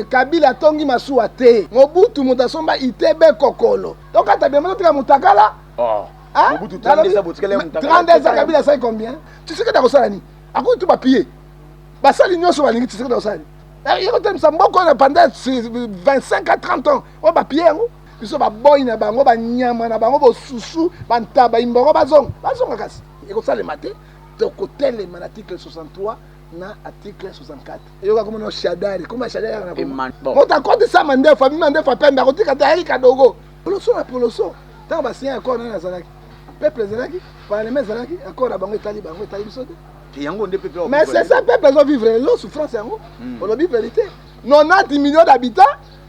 Kabila tongi masuwa te. Mobutu mutasomba itebe kokolo. Toka tabia tika mutakala. Oh. Mobutu 32 botikele mutakala. 32 Kabila ça combien? Tu sais que d'accord ni. Ako tu papier. Basali nyoso balingi tu sais que d'accord ni. Yoko tem samboko pendant 25 à 30 ans. O papier ngo. Biso ba boy na bango ba nyama na bango bo susu ba ntaba imbongo bazong. Bazonga kasi. Yoko sale maté. Tokotele l'article 63. Na article 64. Et yoka comme no shadari, comme shadari na bon. Mota compte ça mande famille mande fa pembe ko tika ta hika dogo. Poloso na poloso. Tant ba signer accord na zalaki. Peuple zalaki, parlement zalaki, accord na bango etali bisote. Ki yango nde peuple. Mais c'est ça peuple zo vivre l'eau souffrance yango. On le vit vérité. 90 millions d'habitants.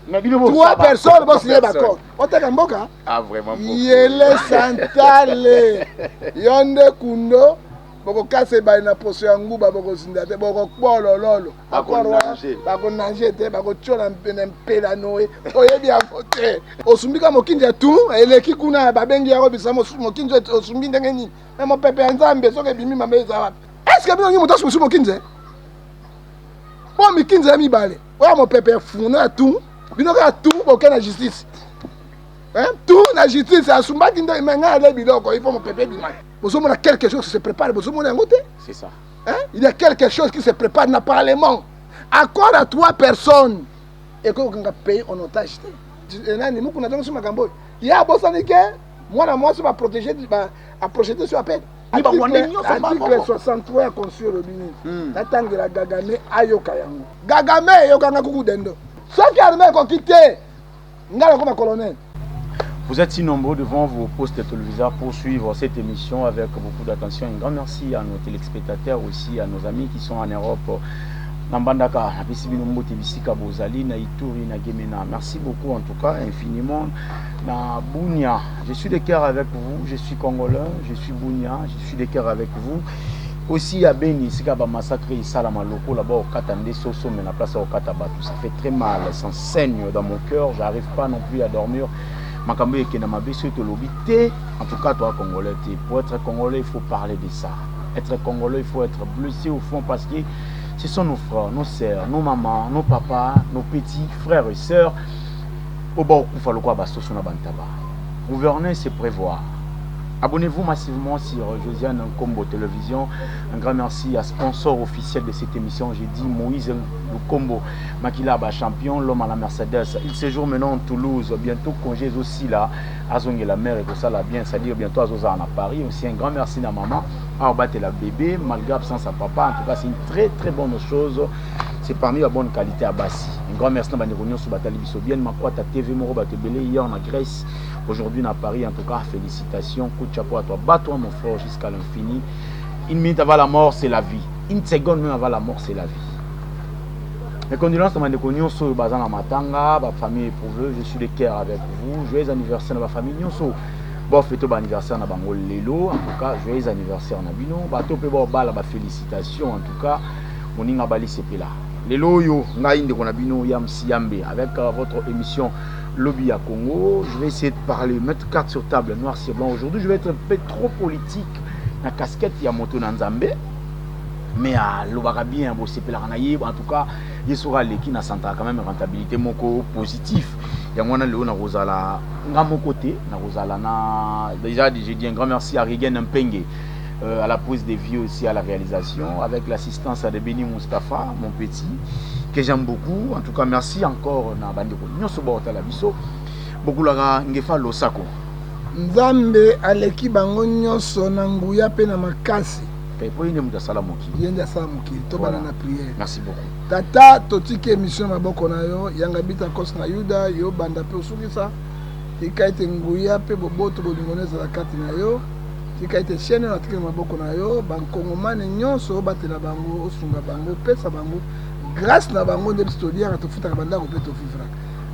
3 personnes vont signer d'accord. Otaka mboka? Ah vraiment. Yele santale. Yonde kundo. Boko kase ba na poso ya nguba boko sindate boko kpolo lolo bako nanger te bako tchola mpela noe oyebi ya fote osumbika mokinja tu eleki kuna babengi yako bisa mokinja osumbi ndenge nini mais mon pepe nzambe soke bimi mameza wapi est-ce que bino ngi motasu musu mokinja bon mikinja mi bale oya mon pepe funa tu bino ka tu boke na justice hein tout la justice asumba kinda menga le biloko il faut mon pepe bima. Vous avez quelque chose qui se prépare, vous avez un côté. C'est ça. Hein? Il y a quelque chose qui se prépare dans le Parlement. Accord à 3 personnes. Et que vous avez payé en otage. Il y a un bon syndicat. Moi, je vais protéger, à projeter sur la peine. Article 63 a conçu le Bénin. Attends que la Gagame ayoka yango. Gagame ayoka ngakuku dendo. Sauf qu'il y a des mecs qui ont quitté. Ngala comme colonel. Vous êtes si nombreux devant vos postes de téléviseurs pour suivre cette émission avec beaucoup d'attention. Un grand merci à nos téléspectateurs, aussi à nos amis qui sont en Europe. Merci beaucoup en tout cas, infiniment. Je suis de cœur avec vous, je suis congolais, je suis Bounia, je suis de cœur avec vous. Aussi à Beni, c'est un massacre Salamaloko là-bas au Katande Soso, mais la place au Katabatou. Ça fait très mal, ça saigne dans mon cœur, j'arrive pas non plus à dormir. En tout cas, toi, Congolais, pour être Congolais, il faut parler de ça. Être Congolais, il faut être blessé au fond parce que ce sont nos frères, nos sœurs, nos mamans, nos papas, nos petits frères et sœurs. Gouverner, c'est prévoir. Abonnez-vous massivement sur Josiane Nkombo Télévision. Un grand merci à sponsor officiel de cette émission. J'ai dit Moïse Nkombo, Makila champion, l'homme à la Mercedes. Il séjourne maintenant à Toulouse. Bientôt congé aussi là. Azong et la mère et tout ça là bien. C'est-à-dire bientôt Azosa à Paris. Aussi un grand merci à maman. Arbat et la bébé, malgré l'absence à papa. En tout cas, c'est une très très bonne chose. C'est parmi la bonne qualité à Bassi. Un grand merci à Banéronion sur Batali Bissobien. Makwata TV Moro Batebele hier en Grèce. Aujourd'hui à Paris, en tout cas, félicitations. Coup de chapeau à toi. Bats-toi, mon frère, jusqu'à l'infini. Une minute avant la mort, c'est la vie. Une seconde même avant la mort, c'est la vie. Mes condoléances à Banéronion sur Bazan Matanga, ma famille éprouvée. Je suis de cœur avec vous. Joyeux anniversaire à ma famille. Bon, fête au anniversaire à Bango Lelo. En tout cas, joyeux anniversaire à Nabino. Bateau peut bala, félicitations. En tout cas, on y a bali c'est là. Lelo yo, ngaïnde konabino yam siambe avec votre émission Lobby à Congo. Je vais essayer de parler, mettre carte sur table, noir sur blanc. Aujourd'hui, je vais être un peu trop politique. La casquette, il y a moto Nanzambe. Mais à l'Obara bien, bon, c'est en tout cas, il sera l'équipe na santa quand même rentabilité moko positif. Il y a moi le na Rosala, na mon côté, na Rosala na déjà j'ai dit un grand merci à Rigen Mpenge. À la prise des vues aussi à la réalisation avec l'assistance de Beni Mustafa, mon petit, que j'aime beaucoup. En tout cas, merci encore na bandeko. Nyonso bota la biso. Beaucoup la ngefa losako. Nzambe aleki bango nyonso na nguya pe na makasi. Pe po yene muta sala moki. Yende sala moki. To bana na prière. Merci beaucoup. Tata totiki émission maboko na yo, yanga bita kos na Yuda, yo banda pe osukisa. Ikaite nguya pe boboto bolingoneza la kati na yo. Tika ite chaîne na tikema boko na yo bankongomane nyonso batela bango osunga bango pesa bango grâce na bango de studio à tofuta banda ko peto fifra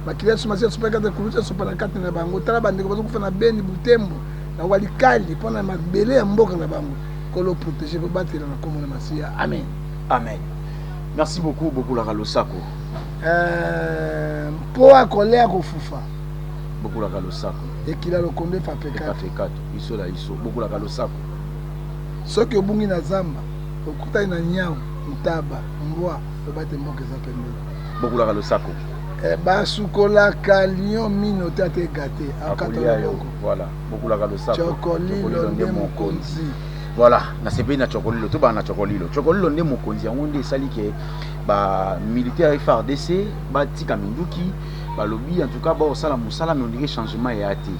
bakile sumasi super de kuluta super na kati na bango tala bande ko bazo na Beni Butembo na walikali pona mabele ya mboka na bango ko lo protéger ko batela na komo na masia amen amen. Merci beaucoup la Losako po akolea ko fufa beaucoup la Losako et qu'il a le condé fa pekato iso la iso beaucoup la Losako soki obungi na zamba okutai na nyao ntaba mbwa obate mboka za pembe beaucoup la sako. Basukolaka lion mino tate gâté. Voilà, beaucoup la sako. Chocolilo nde mokonzi. Voilà, na sepe na chocolilo, tout ba na chocolilo. Chocolilo nde mokonzi yango nde sali ke ba militaire FARDC ba tika minduki ba lobby en tout cas ba osala musala mais on dirait changement ya ate.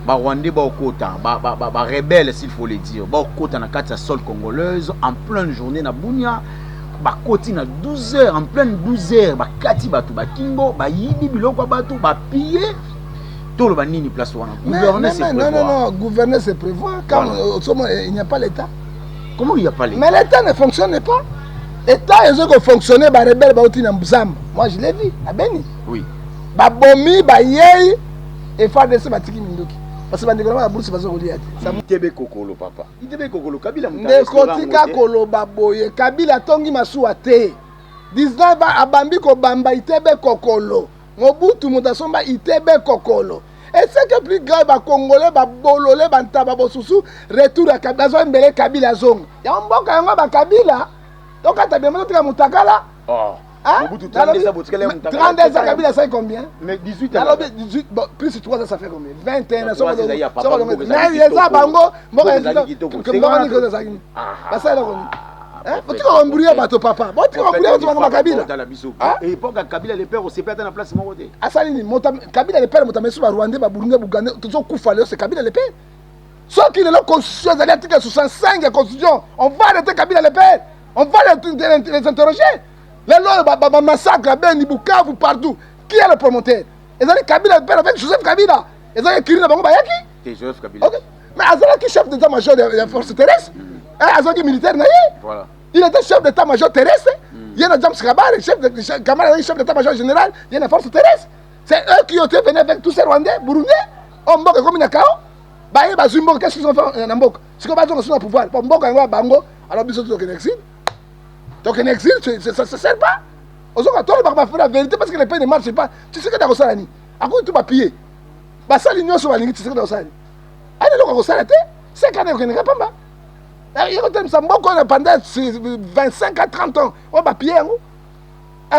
Ba Rwandais ba okota, ba rebelle s'il faut le dire. Ba okota na kati ya sol congolaise en pleine journée na Bunia. Ba koti na 12h en pleine 12h ba kati bato ba kingo ba yibi biloko bato ba piller. Tout le nini place wana. Gouverner c'est prévoir. Non, gouverner c'est prévoir. Quand il n'y a pas l'État. Comment il n'y a pas l'État? Mais l'État ne fonctionne pas. L'État, ils ont fonctionné, bah rebelle, bah outil n'ambusam. Moi je l'ai vu, à Beni. Oui. Bah bomi, bah yei, et faire des choses, bah tiki mindoki. Parce que bah dégrama, bah bourse, bah zoli ati. Itebe kokolo papa. Itebe kokolo Kabila muta. Ne kotika kolo baboye. Kabila tongi masuwa te. 19 ba abambi ko bamba itebe kokolo. Mobutu mutasomba itebe kokolo. Et c'est que plus grave, les Congolais, les Bololais, les Ntaba, les Soussou, retour à Kabila, ils ont embellé Kabila Zong. Il y a un bon Kabila. Donc, quand tu as bien montré à Moutakala. Oh. Hein? 32 ans, Kabila, ça fait combien? Mais 18 ans. 18, bon, plus de 3 ans, ça fait combien? 21 ans, ça fait combien? Mais il y a ça, Bango, tu vas embrouiller bateau papa. Tu vas embrouiller bateau Kabila. Et pour Kabila les pères, on s'est perdu dans la place mon côté. Asalini, Kabila les pères, Motamé sur Rwanda, Burundi, Bouganda, tout ça Koufale, c'est Kabila les pères. Sauf qu'il est la constitution, l'article 65 de la constitution. On va arrêter Kabila les pères. On va les interroger. Les lois, massacre, Ben, Bukavu, partout. Qui est le promoteur? Ils ont dit Kabila les pères avec Joseph Kabila. Ils ont écrit dans Bango Bayaki. C'est Joseph Kabila. Mais Azala qui est chef d'état-major de la force terrestre. Azala qui est militaire, voilà. Il était chef d'état-major terrestre. Il y a James Kabare, chef d'état-major général. Il y a la force terrestre. C'est eux qui ont été venus avec tous ces Rwandais, Burundais. On m'a dit comme une cao. Qu'est-ce qu'ils ont fait en Mbok? Si on va dans le pouvoir, pour Mbok, on va Bango. Alors, ils sont en exil. Donc, en exil, ça ne sert pas. Aux autres, on va faire la vérité parce que les pays ne marchent pas. Tu sais que dans le Salani, à quoi tu vas piller? Ça, l'union sur la ligne, tu sais que dans le Salani. Allez, donc, on s'arrête. C'est quand même qu'on n'est pas mal. Il y a pendant 25 à 30 ans, on va piller. Hein?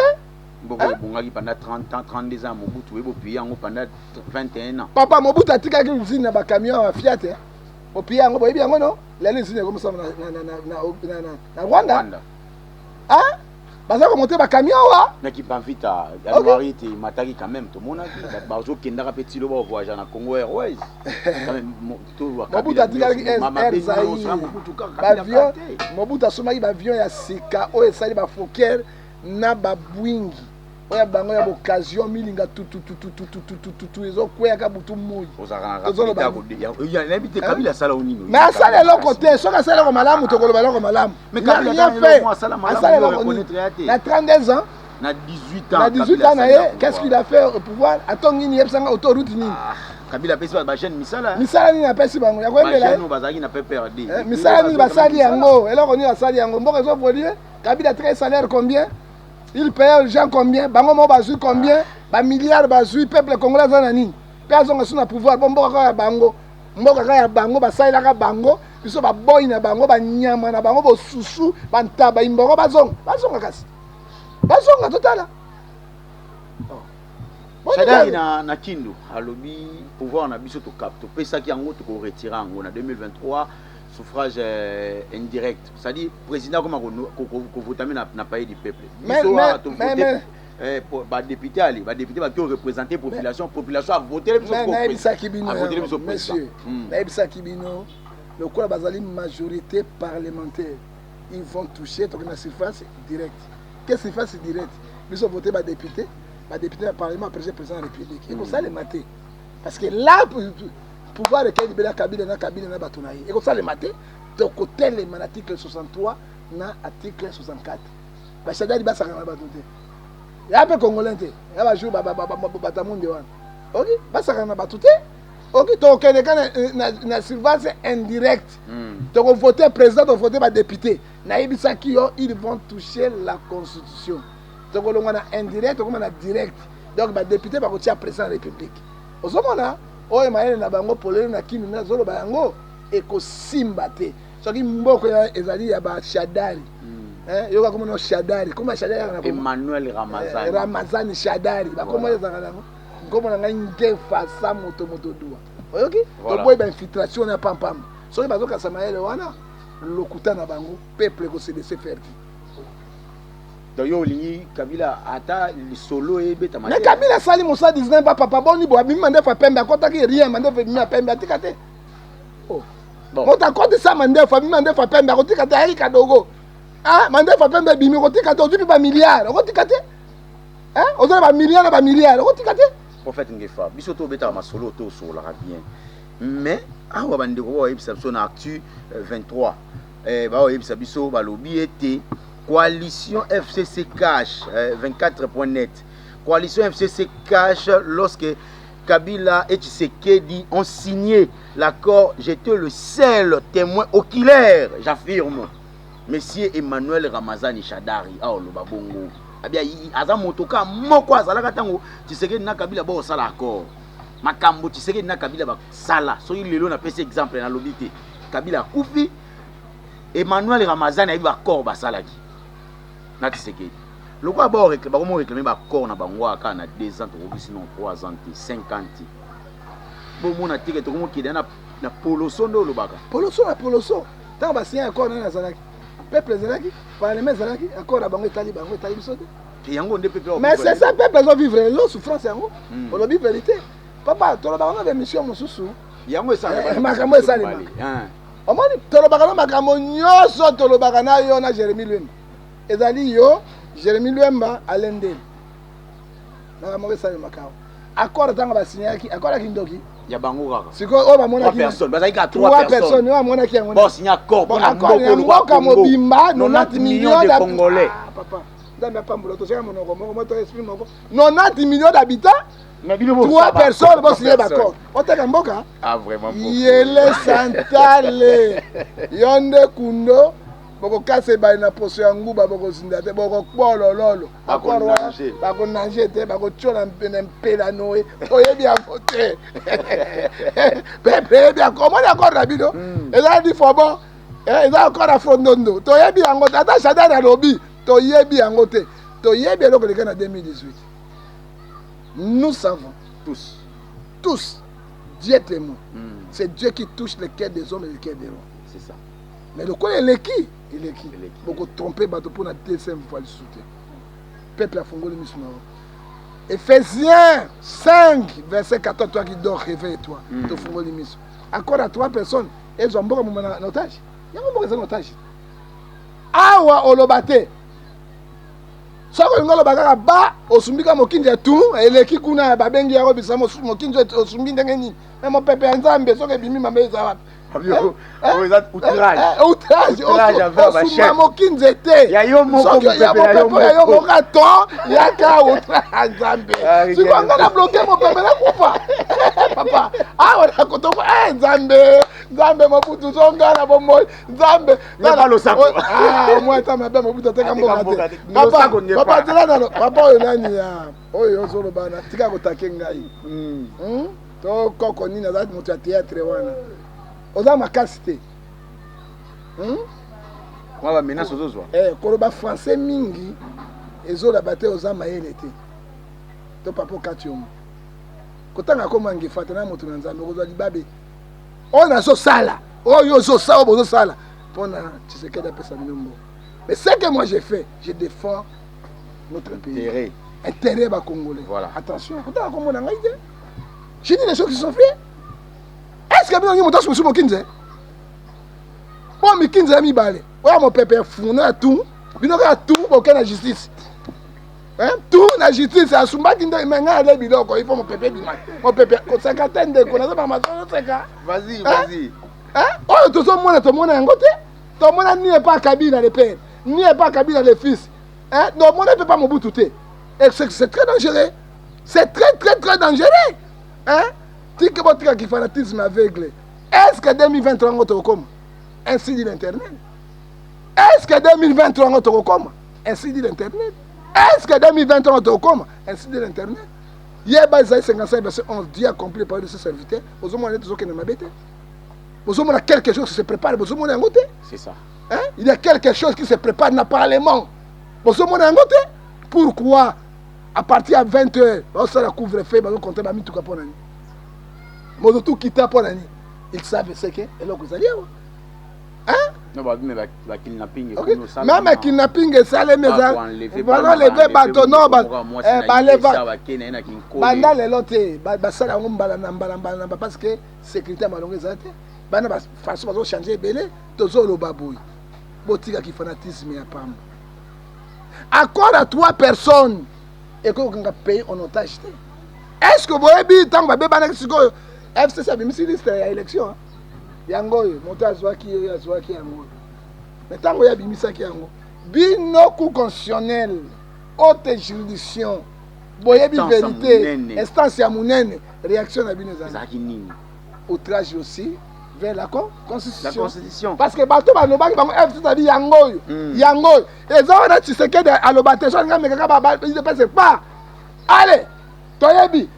Pendant 30 ans, 32 ans, Mobutu est pillé pendant 21 ans. Papa, Mobutu a dit qu'il y a un camion à Fiat. Au pillé, on va bien, non? Les lignes sont comme ça dans Rwanda. Hein? Parce qu'on monte un camion, mais qui pas vite à Marite, Matari quand même, tout le monde a dit. Barjo Kendara petit le voyage en Congo Airways. Quand même, Mobutu a dit qu'il y a un avion. Mobutu a sommé l'avion à Sika, où il s'est Fokker, na Babwingi. Oya bango ya occasion milinga tout ils ont quoi ka butu moyi il y a invité Kabila sala onino mais asala le côté soka sala ko malamu to ko malamu malamu mais Kabila fait na 32 ans na 18 ans na 18 ans qu'est-ce qu'il a fait au pouvoir atongi ni yebsanga autoroute ni Kabila pesi ba jeune misala ni na pesi bango ya ko embela no bazaki na pe perdu misala ni basali yango eloko ni basali yango mboko zo voler Kabila très salaire combien? Il paye les gens combien? Bango mo bazui combien? Ba milliards bazui peuple congolais zanani. Personne n'a pouvoir bombo ka bango. Mboka ka ya bango basaila ka bango. Biso ba boy na bango ba nyama na bango bo susu ba ntaba imboko bazonga. Bazonga kasi. Bazonga totala. Chadari na Kindu alobi pouvoir na biso to cap to pesa ki yango to ko retirer yango na 2023. Suffrage indirect, c'est-à-dire président comme qu'on vote n'a pas eu du peuple. Mais député qui ont représenté la population a voté monsieur, le quoi la majorité parlementaire, ils vont toucher donc la surface directe. Qu'est-ce que surface directe? Ils ont voté par député du parlement après le président de la République. Et comme ça les mater. Parce que là pouvoir de Kabila na batunaï et comme ça les maté donc côté les article 63 na article 64 ba chadari ba sakana batuté ya pe congolais té ya ba jour batamunde wana OK ba sakana batuté OK to kene na surveillance indirecte donc voter président donc voter ba député na yebisa ki yo ils vont toucher la constitution donc on a indirect comme on a direct donc ba député ba ko tia président de la République ozomona oye maele na bango polele na kimi na zolo bango eko simba te soki mboko ya ezali ya ba chadari yoka comme no Shadari comment Shadari Emmanuel Ramazani Ramazani Shadari ba comment ezanga nango comme na ngai fasa moto dua oyoki to boy ba infiltration na pampam so bazoka Samael wana lokuta na bango peuple ko se laisser faire. Donc yo lingi Kabila ata solo e beta mais Kabila sali mosa 19 ba papa boni bo abi mande fa pembe akota ki rien mande fa mi pembe atikate oh bon mota konde sa mande fa pembe akotikate ari kadogo ah mande fa pembe bimi akotikate ozupi ba milliard akotikate ozo ba milliard akotikate prophète ngefa biso to beta ma solo to solo la bien mais awa bande ko ebisa biso na actu 23 ba ebisa biso ba lobi ete Coalition FCC Cash 24.net. Coalition FCC Cash lorsque Kabila et Tshisekedi ont signé l'accord, j'étais le seul témoin oculaire, j'affirme. Monsieur Emmanuel Ramazani Shadari, le babongo. Abia aza motoka moko azalaka tango Tshisekedi na Kabila bo sala accord. Makambo Tshisekedi na Kabila ba sala. So il lelo na pese exemple na lobité. Kabila kufi Emmanuel Ramazani ayi ba accord ba salaki. Na Tshisekedi. Le quoi ba réclamer ba accord na bango aka na 2 ans to sinon 3 ans 50. Bon mona tike to ko ki na poloso ndo lo baka. Poloso. Tant ba signer accord na zalaki. Peuple zalaki, parlement zalaki, accord na bango etali biso te. Ki yango nde peuple. Mais c'est ça peuple zo vivre lo souffrance yango. On lo vivre vérité. Papa to lo bango de mission mosusu. Yango esala. Makambo esala. Omoni to lo baka makambo nyoso to lo baka na yo na Jérémie Luemba. Ezali yo Jérémie Luemba alende. Na mo esala makambo. Accord tanga ba signaki, accord ki ndoki. Ya bango kaka. Siko o ba mona ki. 3 personnes, bazali ka 3 personnes. Wa mona ki yango. Bon signer accord pour na mboko mobimba 90 millions de Congolais. Papa. Nzambe pambulo to seka monoko moko to esprit moko. 90 millions d'habitants. 3 personnes vont signer d'accord. Oteka mboka? Ah vraiment. Yele Santale. Yonde Kundo. Boko kase ba na poso ya nguba boko sindate boko kpolo lolo. Bako nanger te bako chola mpela noé. Oyebi a voter. Pepe bien comment d'accord rabido? Eza di fobo. Eza encore à fondondo. Toyebi yango tata chada na lobi. Toyebi yango te. Toyebi eloko leka na 2018. Nous savons tous, Dieu est témoin. C'est Dieu qui touche le cœur des hommes et le cœur des rois. C'est ça. Mais le quoi il est qui? Beaucoup tromper bateau pour la deuxième fois le soutien. Peuple a fondé le mission. Ephésiens 5, verset 14, toi qui dors, réveille-toi. Tu fondé le mission. Encore à 3 personnes, elles ont beaucoup de otage. Il y a beaucoup de otage. Awa olobate. Soko ngolo bagaka ba osumbika mokinja tu eleki kuna babengi yako bisa mokinja osumbi ndenge nini même pepe ya nzambe soko bimi mameza wapi abio outrage envers ma chef mokinja te ya yo moko pepe ya yo moko to yaka outrage nzambe siko ngana bloquer mo pepe na kufa papa na kotoko nzambe mobutu zonga na bombo nzambe na lo sako moi ta mabe mobutu teka mboka te papa tela papa oyo nani ya oyo zolo bana tika kotake ngai to koko nini azati moto ya théâtre wana oza makasi te kwa ba menace ozozwa koloba français mingi ezola bate oza mayele te to papa katiomo kotanga koma ngefata na moto na nzambe kozwa libabe oyo nazosala oyo ozosala bozosala mpona Tshisekedi apesa bino mbo. Mais ce que moi j'ai fait, je défends notre pays. Intérêt bas congolais. Voilà. Attention, j'ai dit les choses qui sont faites. Est-ce que bien on sur mon kinze? Bon, mi kinze mi balé. Ouais, mon pépé fou na tout. Bino ka tout aucun la justice. Hein? Tout la justice a sumba kinze menga ale biloko, il faut mon pépé bima. Mon pépé ko 50 de ko na ba ma 50. Vas-y. Hein? Oh, tout ça mon na ngote. Ton mon n'y est pas Kabila le père, n'y est pas Kabila le fils. Hein? Donc mon ne peut pas me bouter. Et c'est très dangereux. C'est très dangereux. Hein? Tu que votre qui fanatisme aveugle. Est-ce que 2023 on te comme ainsi dit l'internet? Est-ce que 2023 on te comme ainsi dit l'internet? Est-ce que 2023 on te comme ainsi dit l'internet? Hier Baïsaï 55 verset 11 Dieu accompli par de ses serviteurs. Aux hommes on est tous qui ne m'habitent. Vous avez quelque chose qui se prépare, vous avez un côté. C'est ça. Hein? Il y a quelque chose qui se prépare dans le Parlement. Pour ce monde, pourquoi à partir de 20h, on se couvre-feu, on compte ma tout pour l'année. Mais tout quitte pour l'année. Ils savent ce que et là vous allez. Hein? Non, mais le kidnapping. Okay. Même le kidnapping, ça les maisons. Voilà les bateaux, non, pendant les lots, ça parce que sécurité malongue zate. Bana ba façon ba changer belé, tozo lo baboui. Botika qui fanatisme ya pamba. Accord à 3 personnes et qu'on va payer en otage. Est-ce que vous avez dit tant que bébé n'a siko FCC a mis liste à élection? Yango monte azwaki yango. Mais tant que ya bimisa ki yango. Bino coup constitutionnel, haute juridiction. Boye bi vérité, instance ya munene, réaction na bino za. Outrage aussi vers la constitution. Parce que bateau ba lobaki bango FCC a dit yango. Yango. Et ça on a Tshisekedi à lobate so nga meka ba il ne passe pas. Allez, toyebi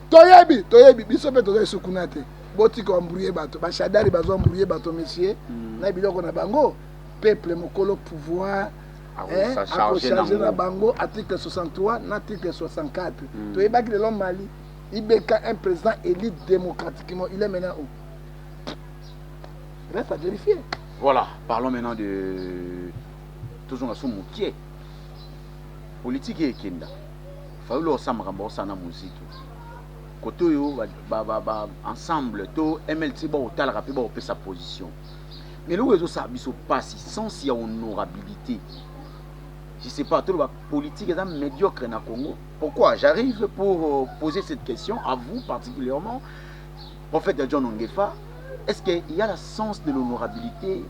biso pe toza sukuna te. Boti ko embrouiller bato, ba chadari bazo embrouiller bato monsieur. Na biloko na bango, peuple mokolo pouvoir à charger na bango article 63 na article 64. Toyebaki le Mali, Ibeka un président élu démocratiquement, il est maintenant où? Reste à vérifier. Voilà, parlons maintenant de toujours à son moutier. Politique et Kenda. Faulu osama kamba osana musique. Koto yo ensemble to MLT ba otala ka pe ba opé sa position. Mais le réseau ça biso passe sans si honorabilité. Je sais pas tout la politique est médiocre na Congo. Pourquoi j'arrive pour poser cette question à vous particulièrement prophète John Ongefa, est-ce qu'il y a le sens de l'honorabilité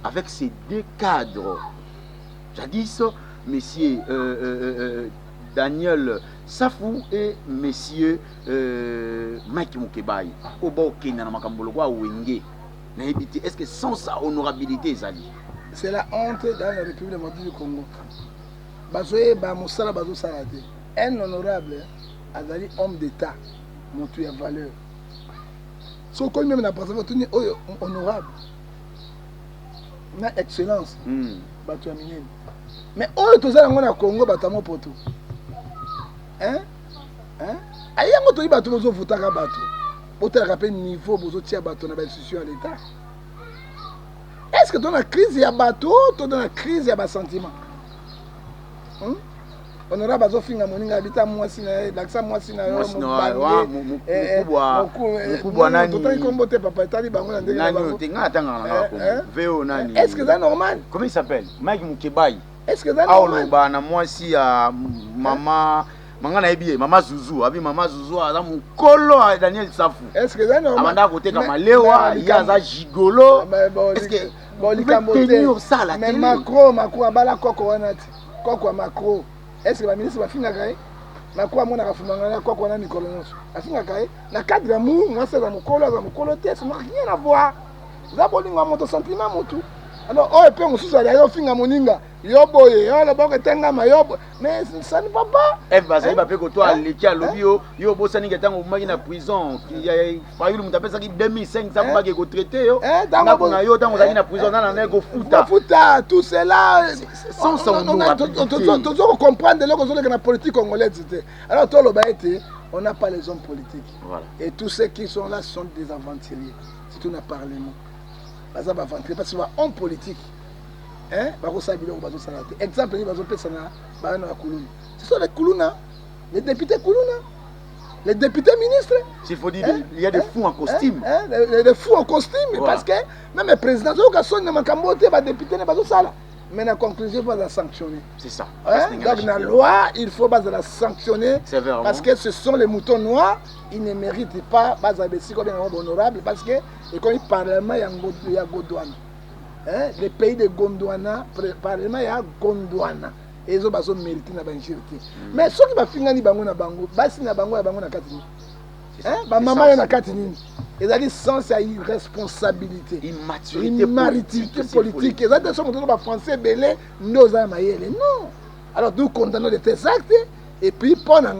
avec ces 2 cadres? Jadis messieurs Daniel Safou et monsieur Mike Mukebai. Est-ce que sans sa honorabilité, Zali? C'est la honte dans la République démocratique du Congo. Un honorable, Azali, homme d'État, montre à valeur. Si on connaît même la personne, honorable, na excellence, mais tout ça, on a Congo, batamo poto. Hein? Aïe, on a bateau, on a voté à bateau. On a rappelé niveau, on a tiré bateau dans l'institution à l'État. Est-ce que dans la crise, il y a bateau, ou dans la crise, il y a sentiment? On aura besoin de finir mon habitat, moi, si l'accent, moi, si est-ce que c'est normal? Comment il s'appelle? Mike Mukebai. Est-ce que c'est normal? Moi, si maman. Maman Zouzou, Maman Zouzou, Kolo Daniel Safou. Est-ce que c'est normal? Amanda côté comme Léwa, il y a un gigolo. Est-ce que vous pouvez tenir ça la télé? Mais Macron, abala Koko Wanati. Koko Macron. Est-ce que le ministre va finir à Macron a mon affaire, Koko Wana Nicolas. A finir à na cadre d'amour, moi c'est dans mon colo, ça n'a rien à voir. Vous avez mon sentiment, mon tout. Alors, on peut nous soucier d'ailleurs finir à Moninga. Yobo, mais ça ne va pas. F Bazali va faire que toi, l'équipe, Yobo, ça n'est qu'un au moins en prison. Il a fallu me taper ça qui 2005, ça va être traité. Dans la prison, dans la Futa, tout cela. Sans son nom. On comprend de la politique congolaise. Alors, toi, on n'a pas les hommes politiques. Et tous ceux qui sont là sont des aventuriers. C'est tout un parlement. Parce que c'est un homme politique. Exemple, ce sont les Koulouna, les députés Koulouna, les députés ministres. Il faut dire il y a des fous en costume. Des fous en costume, parce que même le président, les députés ne sont pas là. Mais la conclusion, il faut la sanctionner. C'est ça. Donc, dans la loi, il faut la sanctionner. Parce que ce sont les moutons noirs, ils ne méritent pas honorable parce que le Parlement, il y a Godouane. Les pays de Gondwana, Parlement, il y a Gondwana. Et ils ont mérité la banjirité. Mais ceux qui vont finir les bango na bango, basi na bango na katini. Maman na katini. Ils ont dit sans irresponsabilité. Immaturité politique. Ils ont dit que français belé nos amayele. Non. Alors nous condamnons de tes actes et puis pendant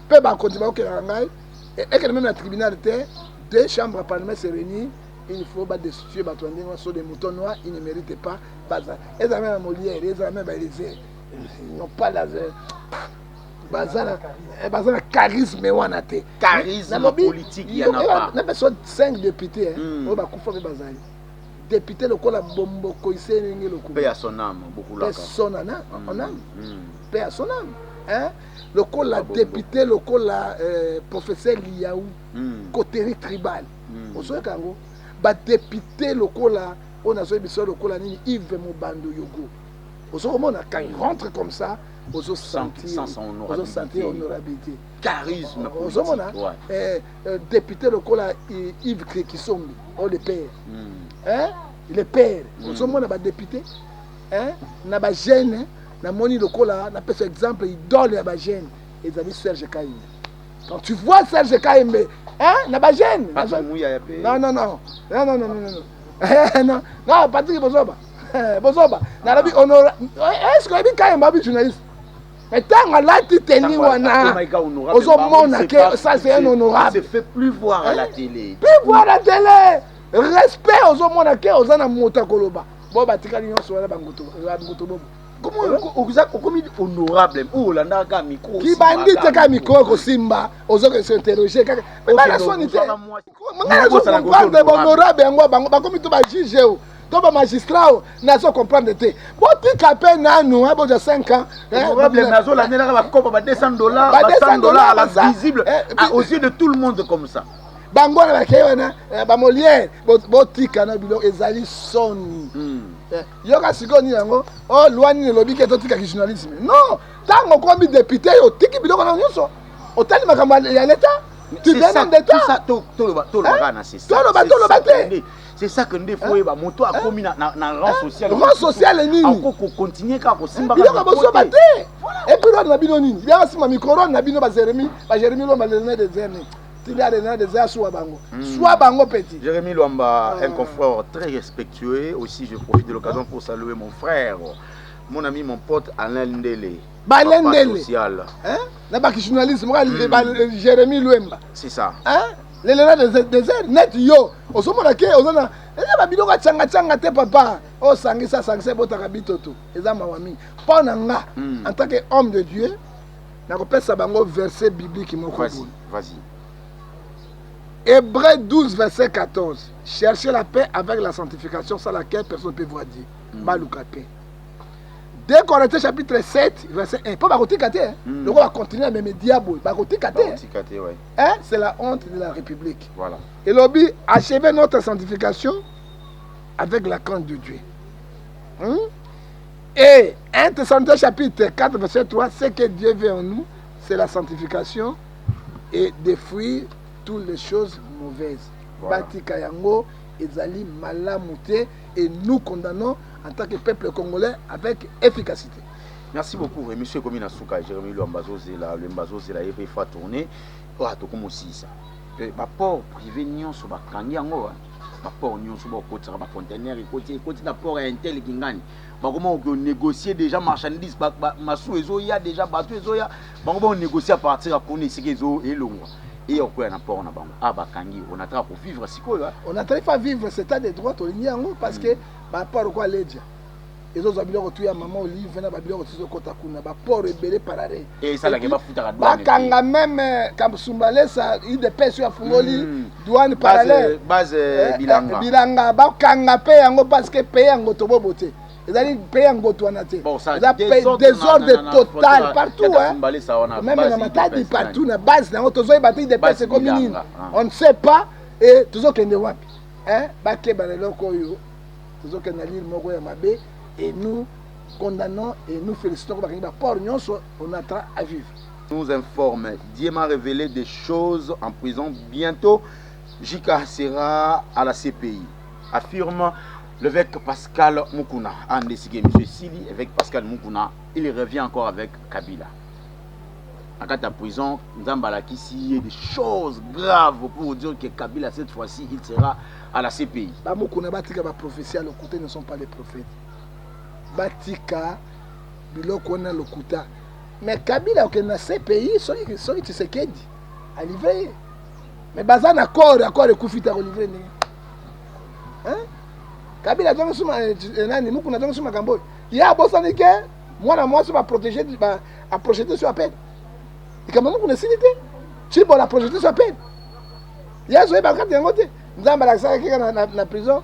peut continuer au Kérangaï et que même le tribunal était 2 chambres parlement se réunissent il faut destituer sur des moutons noirs, ils ne méritent pas. Ils ont même Molière, ils ont même Élysée. Ils n'ont pas la charisme. Charisme politique, il n'y en a pas. Il y a 5 députés. Député le col à Bombo Koïsé, paix à son âme, beaucoup là. Paix à son âme. Le col à député, le col à professeur Liaou, côté tribal. Au soir Kango, député le col à on a joué le col à Yves Mobando Yogo. Au soir quand il rentre comme ça, aux sentir honorabilité. Charisme politique. Député le col à Yves Kisombi, le père. Le père. Au soir on a député. Na ba jeune na moni lokola na par exemple idole ya ba jeune ezali Serge Kaimbe. Quand tu vois Serge Kaimbe na ba jeune non Patrick Bozoba na labi honora est-ce que bi Kaimbe bi journaliste mais tant à la teni wana ozo mona que ça c'est un honorable se fait plus voir à la télé respect ozo mona que ozana mota koloba bon batikali nyonso wana bangoto bobo comment honorable olandaka micro qui bandi te ka micro ko simba ozo que s'interroger kaka mais bana sonité manga zo comprendre honorable yango bango bakomi to ba juge to ba magistrat na zo comprendre te botika pe nanu abo de 5 ans honorable nazo la nela ba kopa ba $200 à la visible aux yeux de tout le monde comme ça. Bango na bakayona ba Molière botika na bilo ezali soni yoka sikoni yango loani ne lobi ke totika ki journalisme non tango ko bi député yo tiki bilo na nyonso otali makambo ya l'état tu demandes d'état ça to le bana c'est ça c'est ça que ndefo e ba moto a commis na rang social nini encore continuer ka ko simba ka boso baté et puis na bino nini bien sima micro na bino ba Jérémy lo ba les des amis. Jérémy Luamba, un confrère très respectueux. Aussi, je profite de l'occasion pour saluer mon frère, mon ami, mon pote Alain Ndele. Social. Journaliste, Jérémy Luamba. C'est ça. Les des airs net yo. Au sommet là, on a. Papa. Oh, sangisa botaka bitoto. Ezama wami. Ponanga. En tant qu'homme de Dieu, na kopesa bango verset biblique moko. Vas-y. Hébreux 12, verset 14. Cherchez la paix avec la sanctification sans laquelle personne ne peut voir Dieu. Malouka paix. 2 Corinthiens chapitre 7, verset 1. Pas bakotika te. Donc on va continuer à même diable. Bakotika te. C'est la honte de la République. Voilà. Et l'objet, achever notre sanctification avec la crainte de Dieu. Et 1 Thessaloniciens chapitre 4, verset 3, ce que Dieu veut en nous, c'est la sanctification et détruire toutes les choses mauvaises. Batika yango ezali malamute et nous condamnons en tant que peuple congolais avec efficacité. Merci beaucoup, monsieur Komina Souka, Jérémy Luambazozela, Luambazozela, il faut tourner. Oh, tout comme aussi ça. Ma port privé nyon sur ma kangi yango. Ma port nyon sur ma côte, ma conteneur, côté la port intel qui gagne. Comment on négocie déjà marchandises, ma sous il y a déjà bateau il y a. Comment on négocie à partir à connaître ce qu'ils ont et long. Et on a un port na bango. Ah bakangi, on a travaillé pour vivre si quoi. On a travaillé pour vivre cet état de droit au yango parce que ma port quoi l'edja. Les autres habitants ont tué maman Olive, venant babilo ont tué Kotakuna, ma port rebellé par arrêt. Et ça la gaba fouta douane. Bakanga même comme Sumbale ça, il de pêche sur Fungoli, douane parallèle. Base bilanga. Bilanga bakanga pe yango parce que paye yango tobo boté. Ils allaient payer yango toanate. Bon ça désordre total partout hein. Même dans ma tête partout na base na tozo battre des pêches communes. On ne sait pas et toujours kende wapi. Hein? Baké baleloko yo. Toujours que na l'île moko ya mabe. Et nous condamnons et nous félicitons on a à vivre. Nous informe, Dieu m'a révélé des choses en prison. Bientôt, Jika sera à la CPI. Affirme l'évêque Pascal Moukouna. En décidé, M. Sili, évêque Pascal Moukouna, il revient encore avec Kabila. En cas de prison, nous avons ici des choses graves pour dire que Kabila, cette fois-ci, il sera à la CPI. Moukouna, les prophéties à côté ne sont pas les prophètes. Batika biloko na lokuta mais Kabila au na CPI soki Tshisekedi a livré mais bazana accord ekufita ko livrer hein Kabila donc suma nani muku na donc suma kambo ya bosani ke mwana mwasi ba protéger a projeter sur appel et comme muku na sinité chibo la projeter sur appel ya zo ba kati yango te nzamba la sa ke na prison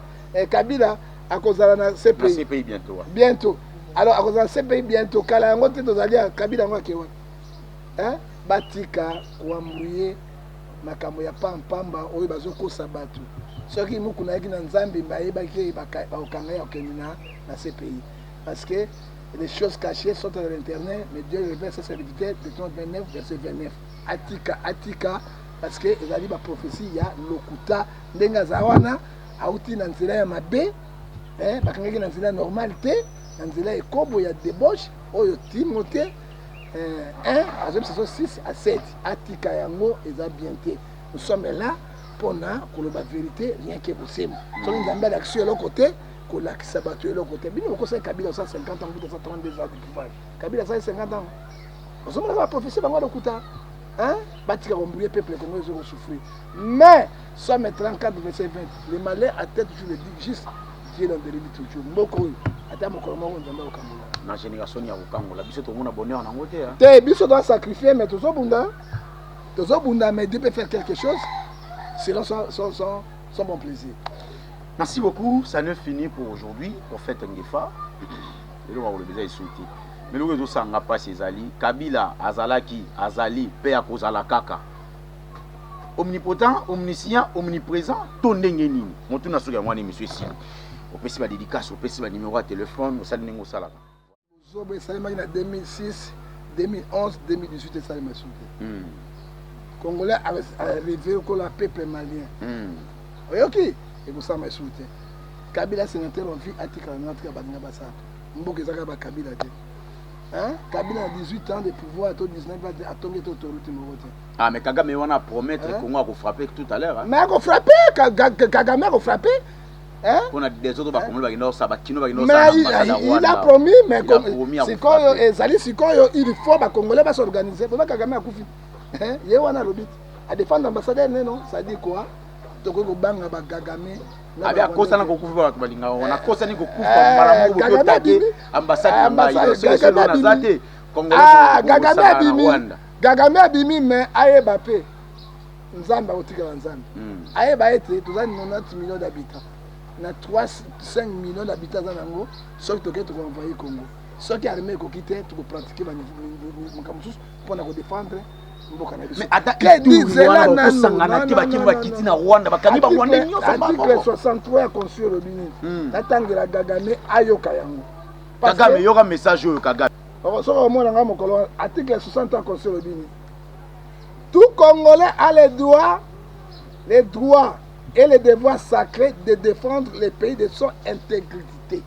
Kabila a kozala na CPI bientôt alors a kozala CPI bientôt kala yango te tozali Kabila ngo kewa hein batika kuamruye makambo ya pampamba oyo bazokosa bato soki muku na yaki na nzambe bayebaki bakokanga ya okende na CPI parce que les choses cachées sont dans l'internet mais Dieu révèle sa serviteur de 29 verset 29 atika parce que ezali ba prophétie ya lokuta ndenge azawana auti na nzela ya mabe bakangaki na nzela normalité na nzela ekobo ya débauche oyo Timothée 1 saison 6 à 7 atika yango eza bien te nous sommes là pour na koloba vérité rien que possible soki nzambe alakisi yo côté kolakisa bato yo côté bino okosala Kabila 150 ans 232 ans de pouvoir Kabila 150 ans ozomona ba prophétie bango lokuta batika kombrouiller peuple congolais ezo souffrir mais somme 34 verset 20 le malheur à tête je le dis juste Dieu l'en délivre toujours mboko oyo ata mokolo moko nzambe okambola na génération ya kokangola biso tomona bonheur nango te te biso doit sacrifier mais tozobunda mais Dieu peut faire quelque chose selon son bon plaisir. Merci beaucoup, ça ne finit pour aujourd'hui pour fête Ngefa et le va le besoin souhaiter mais le réseau sanga pas ses alliés Kabila azali pe akozala kaka omnipotent omniscient omniprésent tondenge nini motu na soki ngwani monsieur si opesi ba dédicace opesi ba numéro de téléphone osali ningo sala zobe salimaki na 2006 2011 2018 esalema soute Congolais a rêvé que le peuple malien oyoki ekosama soute Kabila sénateur en vie atikala na atika baninga basaka mboka ezaka ba Kabila te Kabila a 18 ans de pouvoir, à 19 ans, à tomber autorité. Ah, mais Kagame, on a promettre qu'on va frapper tout à l'heure. Mais on a frappé, Kagame a frappé. On a des autres mais il a promis, mais il faut que Congolais s'organiser. Pourquoi Kagame a koufi? Il y a un lobby. À défendre l'ambassadeur, non, ça dit quoi? Donc, on va Kagame. Abia kosa na kokufa ba balinga ona kosa ni kokufa mara mungu to tage ambassade ngai so so na zate Congolais Kagame abimi mais ayeba pe nzamba otikala nzamba ayeba ete tozali 90 millions d'habitants na 5 millions d'habitants za nango soki toke to envoyer Congo soki armée ko quitter to pratiquer ba mukamusu pour na ko défendre. Mais article 63 ya constitution Robini natangela Kagame ayoka yango Kagame yoka message oyo Kagame soki omona nga mokolo article 63 constitution Robini tout Congolais a les droits et les devoirs sacrés de défendre le pays de son intégrité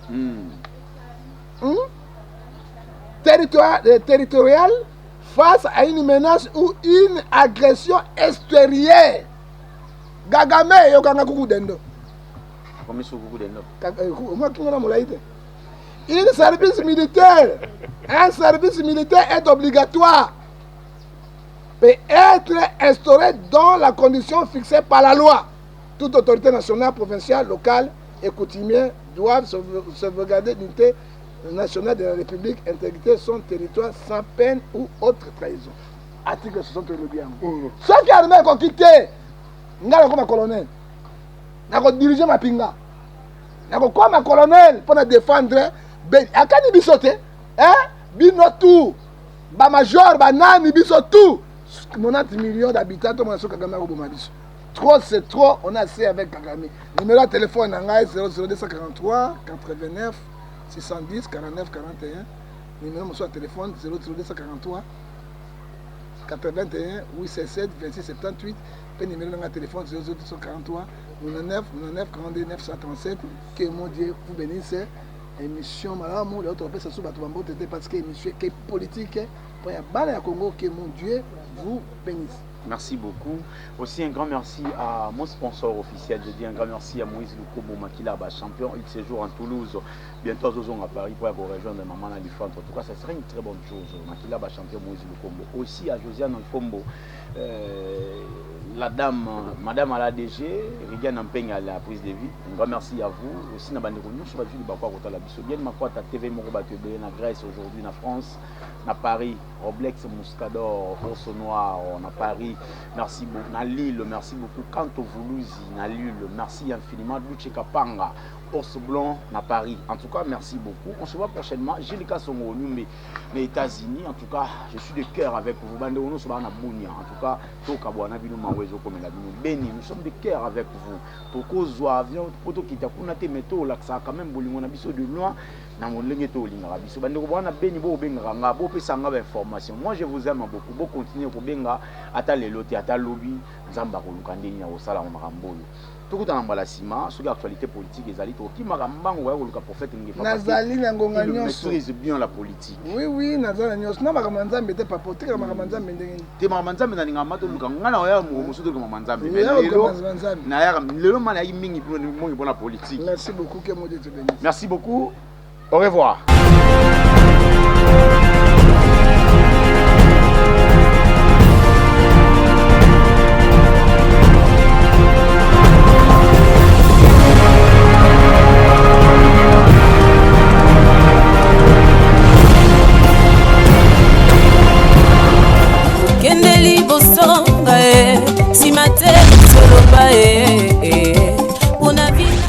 territoriale face à une menace ou une agression extérieure. Kagame yokanga kuku dendo. Comme ça kuku dendo. Moi qui ngona molaite. Un service militaire est obligatoire. Peut être instauré dans la condition fixée par la loi. Toute autorité nationale, provinciale, locale et coutumière doivent sauvegarder l'unité nationale de la République, intégrité son territoire sans peine ou autre trahison. Article 60 le bien. Ce qui a remis qu'on quitte, ngala comme colonel, n'a diriger ma pinga, n'a comme un colonel pour défendre. Akani bisote, bino tout, ba major, ba nani bisote, 90 millions d'habitants, tout le monde Kagame a Bomabiso. Trop c'est trop, on a assez avec Kagame. Numéro de téléphone 00243 89 610 49 41. Numéro de téléphone 00243 81 867 26 78. Puis numéro de téléphone 00243 99 99 42 937. Que mon Dieu vous bénisse. Émission Malamu, les autres personnes sont parce que émission qui est politique. Pour y avoir Congo, que mon Dieu vous bénisse. Merci beaucoup. Aussi un grand merci à mon sponsor officiel. Je dis un grand merci à Moïse Lukombo Makila, champion il séjour en Toulouse. Bientôt à Paris pour rejoindre Maman Alifant. En tout cas, ça serait une très bonne chose. Makila, champion Moïse Lukombo. Aussi à Josiane Nkombo. la dame, madame à la DG, Ridiane Mpeng à la prise de vie. Un grand merci à vous. Aussi, na bande nous sur la ville de Bakwa Kota la Bisso. Bien ma quoi ta TV Moroba Tebe na Grèce aujourd'hui, na France, na Paris, Roblex Muscador, Osso Noir, na Paris. Merci beaucoup. Na Lille, merci beaucoup. Kanto Voulouzi, na Lille, merci infiniment. Luche Kapanga, Osso Blanc, na Paris. En tout cas, merci beaucoup. On se voit prochainement. Jélika Songo, les États-Unis. En tout cas, je suis de cœur avec vous. Bande nous sur la Bounia. En tout cas, Tokabouana Bino Mawezo comme la Bino Béni. Nous sommes de cœur avec vous. Toko Zoa avion, Poto Kitakunate Meto, Laksa, quand même, Bolimon Abisso de loin. Namolengeto Lingabiso. Bande Kobana Béni Bo Benga, Bo Pesanga information. Moi, je vous aime beaucoup. Bo continuer pour Benga, Ata Lelote, Ata Lobby, Zamba Kolukandeni, Osala Marambolo. Tout dans l'emballassement, sur l'actualité politique, les alliés, qui m'a ramené au prophète Nazali Nangonga il maîtrise bien la politique. Oui, Nazali Nyos. Non, Makamanza n'était pas porté, Makamanza Mendeng. Te Makamanza Mendeng, Mato Lukanga, Naya, Moussoud Makamanza Mendeng. Naya, le man a eu mingi pour la politique. Merci beaucoup, que moi de te bénisse. Merci beaucoup. Au revoir.